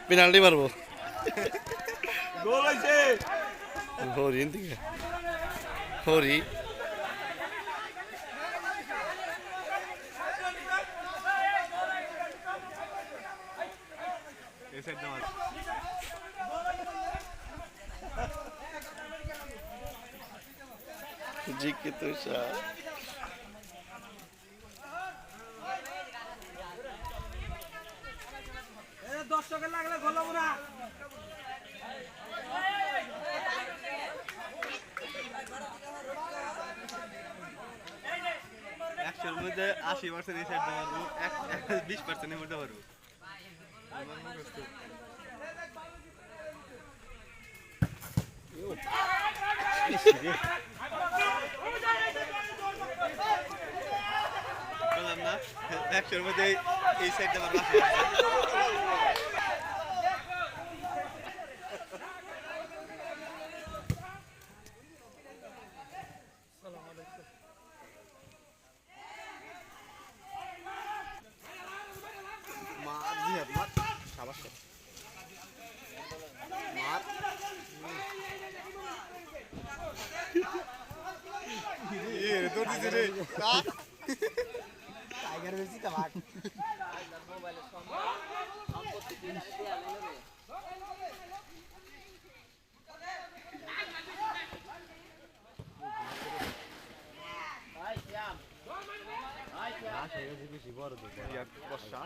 penalty মারবো গোল হইছে হরি দিকে হরি এই সাইড দাও জিকে তুষা দর্শকের লাগলে গোল হবো না একশোর মধ্যে 80% এই সাইড দাও 20% এর মধ্যে পারবো বললাম না 100-এর মধ্যে এই সাইডটা পারবো মার জিহাদ মার সাবাস মার তো দিছে রে টাইগার বেশি কাবাক বড় বর্ষা